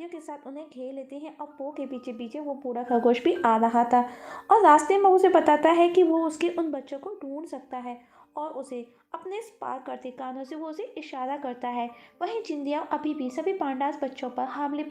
के साथ उन्हें घेर लेते हैं और पो के पीछे पीछे वो बूढ़ा खरगोश भी आ रहा था और रास्ते में उसे बताता है कि वो उसके उन बच्चों को ढूंढ सकता है और उसे अपने पार करते कानों से वो उसे इशारा करता है। वहीं चिंदिया अभी भी सभी पांडास बच्चों पर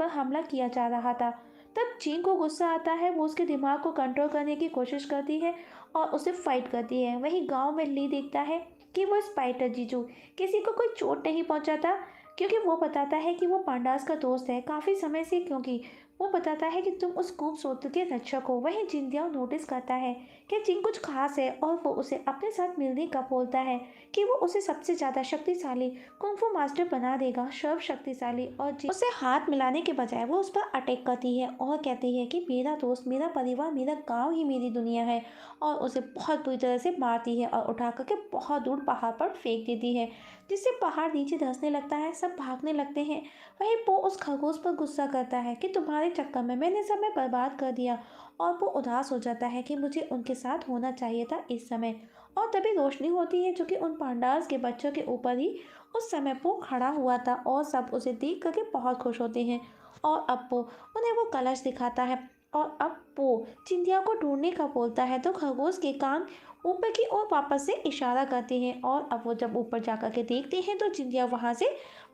हमला किया जा रहा था। तब चीन को गुस्सा आता है, वो उसके दिमाग को कंट्रोल करने की कोशिश करती है और उसे फाइट करती है। वहीं गांव में ली देखता है कि वो स्पाइडर जीजू किसी को कोई चोट नहीं पहुंचाता, क्योंकि वो बताता है कि वो पांडास का दोस्त है काफ़ी समय से, क्योंकि वो बताता है कि तुम उस खूबसूरत के रक्षक हो। वहीं जिंदिया नोटिस करता है कि जिन कुछ खास है और वो उसे अपने साथ मिलने का बोलता है कि वो उसे सबसे ज़्यादा शक्तिशाली कुंफू मास्टर बना देगा, सर्वशक्तिशाली। और उसे हाथ मिलाने के बजाय वो उस पर अटैक करती है और कहती है कि मेरा दोस्त, मेरा परिवार, मेरा गांव ही मेरी दुनिया है, और उसे बहुत बुरी तरह से मारती है और उठा करके बहुत दूर पहाड़ पर फेंक देती है, जिससे पहाड़ नीचे धंसने लगता है। सब भागने लगते हैं। वहीं पो उस खरगोश पर गुस्सा करता है कि तुम्हारे चक्कर में मैंने समय बर्बाद कर दिया, और वो उदास हो जाता है कि मुझे उनके साथ होना चाहिए था इस समय। और तभी रोशनी होती है जो कि उन पांडास के बच्चों के ऊपर ही उस समय वो खड़ा हुआ था, और सब उसे देख करके बहुत खुश होते हैं। और अब वो उन्हें वो कलश दिखाता है और अब वो चिंदिया को ढूंढने का बोलता है, तो खरगोश के कान ऊपर की ओर वापस से इशारा करते हैं। और अब वो जब ऊपर जाकर के देखते हैं तो चिंदिया वहां से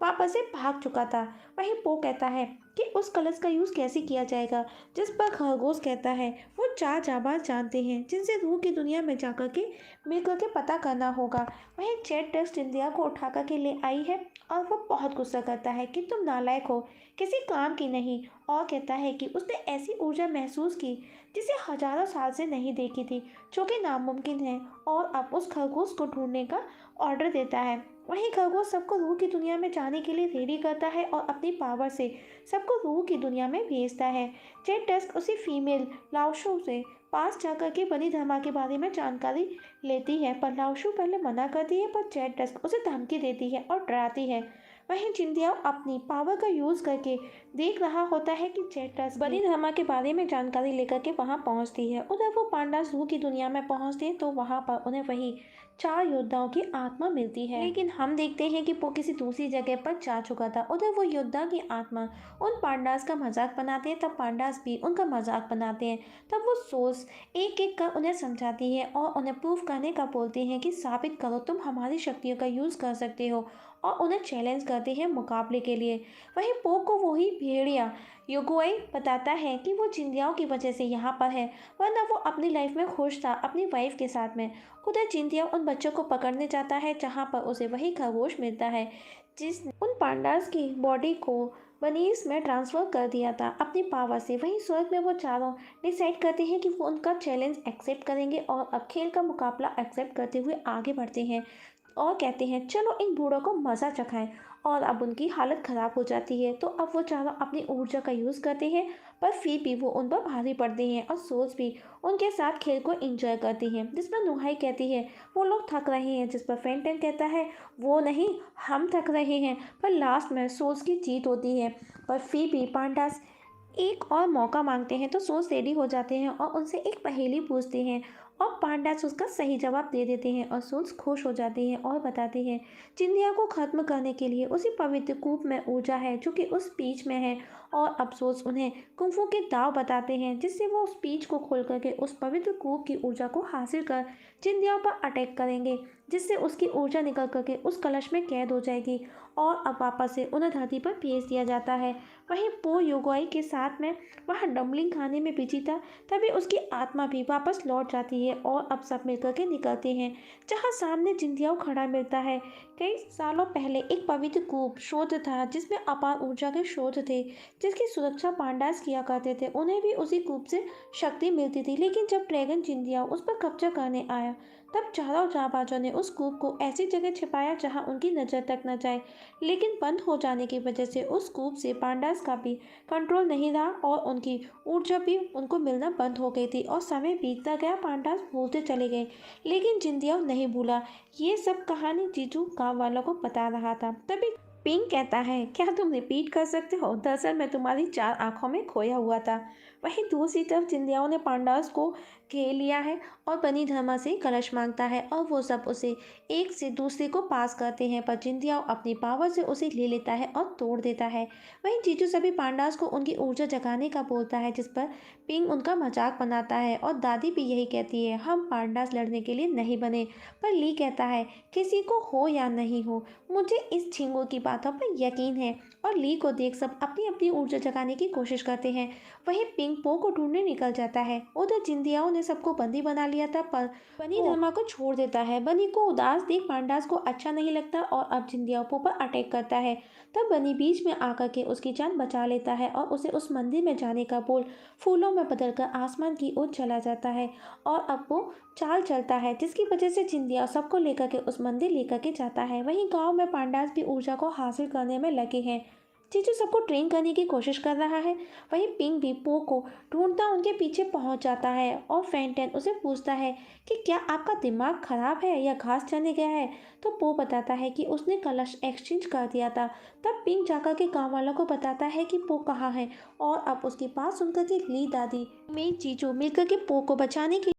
वापस से भाग चुका था। वहीं पो कहता है कि उस कलश का यूज़ कैसे किया जाएगा, जिस पर खरगोश कहता है वो चार जाबाज जानते हैं जिनसे रूह की दुनिया में जाकर के मिलकर के पता करना होगा। वहीं चैट टेक्स्ट इंडिया को उठा कर के ले आई है और वो बहुत गुस्सा करता है कि तुम नालायक हो, किसी काम की नहीं, और कहता है कि उसने ऐसी ऊर्जा महसूस की जिसे हजारों साल से नहीं देखी थी, जो कि नामुमकिन है, और अब उस खरगोश को ढूंढने का ऑर्डर देता है। वहीं खरगोश सबको रूह की दुनिया में जाने के लिए रेडी करता है और अपनी पावर से सबको रूह की दुनिया में भेजता है। जेट डेस्क उसी फीमेल लाओशू से पास जाकर के बनी धमा के बारे में जानकारी लेती है, पर लाओशू पहले मना करती है, पर जेट डेस्क उसे धमकी देती है और डराती है। वहीं जिंदिया अपनी पावर का यूज़ करके देख रहा होता है कि जेट डेस्क बनी धमा के बारे में जानकारी लेकर के वहां पहुंचती है। उधर वो पांडास रूह की दुनिया में पहुंचते हैं तो वहां पर उन्हें वही चार योद्धाओं की आत्मा मिलती है, लेकिन हम देखते हैं कि वो किसी दूसरी जगह पर जा चुका था। उधर वो योद्धा की आत्मा उन पांडास का मजाक बनाते हैं, तब पांडास भी उनका मजाक बनाते हैं। तब वो सोच एक एक कर उन्हें समझाती है और उन्हें प्रूफ करने का बोलते हैं कि साबित करो तुम हमारी शक्तियों का यूज़ कर सकते हो, और उन्हें चैलेंज करते हैं मुकाबले के लिए। वहीं पो को वही भेड़िया योगोई बताता है कि वो चिंदियाओं की वजह से यहाँ पर है, वरना वो अपनी लाइफ में खुश था अपनी वाइफ के साथ में। उधर चिंदिया उन बच्चों को पकड़ने जाता है जहाँ पर उसे वही खरगोश मिलता है जिसने उन पांडास की बॉडी को बनीस में ट्रांसफर कर दिया था अपनी पावर से। वहीं स्वर्ग में वो चारों डिसाइड करते हैं कि वो उनका चैलेंज एक्सेप्ट करेंगे और अब खेल का मुकाबला एक्सेप्ट करते हुए आगे बढ़ते हैं और कहते हैं चलो इन बूढ़ों को मज़ा चखाएं। और अब उनकी हालत ख़राब हो जाती है तो अब वो चारों अपनी ऊर्जा का यूज़ करते हैं, पर फिर भी वो उन पर भारी पड़ते हैं और सोच भी उनके साथ खेल को एंजॉय करती है, जिसमें नुहाई कहती है वो लोग थक रहे हैं, जिस पर फेंटन कहता है वो नहीं, हम थक रहे हैं। पर लास्ट में सोच की जीत होती है, पर फिर भी पांडास एक और मौका मांगते हैं तो सोच रेडी हो जाते हैं और उनसे एक पहेली पूछते हैं और पांडास उसका सही जवाब दे देते हैं और सोच खुश हो जाती है और बताते हैं चिंदिया को खत्म करने के लिए उसी पवित्र कूप में ऊर्जा है जो कि उस बीच में है। और अब सोच उन्हें कुंफू के दाव बताते हैं जिससे वो उस बीच को खोल करके उस पवित्र कूप की ऊर्जा को हासिल कर चिंदिया पर अटैक करेंगे, जिससे उसकी ऊर्जा निकल करके उस कलश में कैद हो जाएगी और अब वापस से उन्हें धरती पर भेज दिया जाता है। वहीं पो योगोई के साथ में वह डम्बलिंग खाने में बिजी था, तभी उसकी आत्मा भी वापस लौट जाती है और अब सब मिलकर के निकलते हैं जहां सामने जिंदियाओ खड़ा मिलता है। कई सालों पहले एक पवित्र कूप शोध था जिसमें अपार ऊर्जा के शोध थे जिसकी सुरक्षा पांडास किया करते थे। उन्हें भी उसी कूप से शक्ति मिलती थी, लेकिन जब ड्रैगन जिंदियाओ उस पर कब्जा करने आया तब चारों जाबाजों ने उस कूप को ऐसी जगह छिपाया जहां उनकी नज़र तक न जाए, लेकिन बंद हो जाने की वजह से उस कूप से पांडास का भी कंट्रोल नहीं रहा और उनकी ऊर्जा भी उनको मिलना बंद हो गई थी और समय बीतता गया। पांडास भूलते चले गए, लेकिन जिंदिया नहीं भूला। ये सब कहानी जीजू गांव वालों को बता रहा था। तभी पिंक कहता है, क्या तुम रिपीट कर सकते हो? दरअसल मैं तुम्हारी चार आंखों में खोया हुआ था। वहीं दूसरी तरफ जिंदियाओं ने पांडास को घेर लिया है और बनी धर्मा से कलश मांगता है और वो सब उसे एक से दूसरे को पास करते हैं, पर जिंदियाओ अपनी पावर से उसे ले लेता है और तोड़ देता है। वहीं जीजू सभी पांडास को उनकी ऊर्जा जगाने का बोलता है, जिस पर पिंक उनका मजाक बनाता है और दादी भी यही कहती है, हम पांडास लड़ने के लिए नहीं बने। पर ली कहता है, किसी को हो या नहीं हो, मुझे इस झिंगुर की बातों पर यकीन है। और ली को देख सब अपनी अपनी ऊर्जा जगाने की कोशिश करते हैं। वहीं पिंक पो को ढूंढने निकल जाता है। उधर जिंदियाओं ने सबको बंदी बना लिया था, पर बनी धर्मा को छोड़ देता है। बनी को उदास देख पांडास को अच्छा नहीं लगता और अब जिंदियाओं पो पर अटैक करता है। तब बनी बीच में आकर के उसकी जान बचा लेता है और उसे उस मंदिर में जाने का बोल फूलों में बदलकर आसमान की ओर चला जाता है। और अब वो चाल चलता है, जिसकी वजह से जिंदिया सबको लेकर के उस मंदिर लेकर के जाता है। वहीं गांव में पांडास भी ऊर्जा को हासिल करने में लगे हैं। जीजू सबको ट्रेन करने की कोशिश कर रहा है। वहीं पिंक भी पो को ढूंढता उनके पीछे पहुंच जाता है और फेंटेन उसे पूछता है कि क्या आपका दिमाग खराब है या घास चरने गया है। तो पो बताता है कि उसने कलश एक्सचेंज कर दिया था। तब पिंक जाकर के गाँव वालों को बताता है कि पो कहाँ है और अब उसकी बात सुनकर के ली दादी में जीजू मिलकर के पो को बचाने के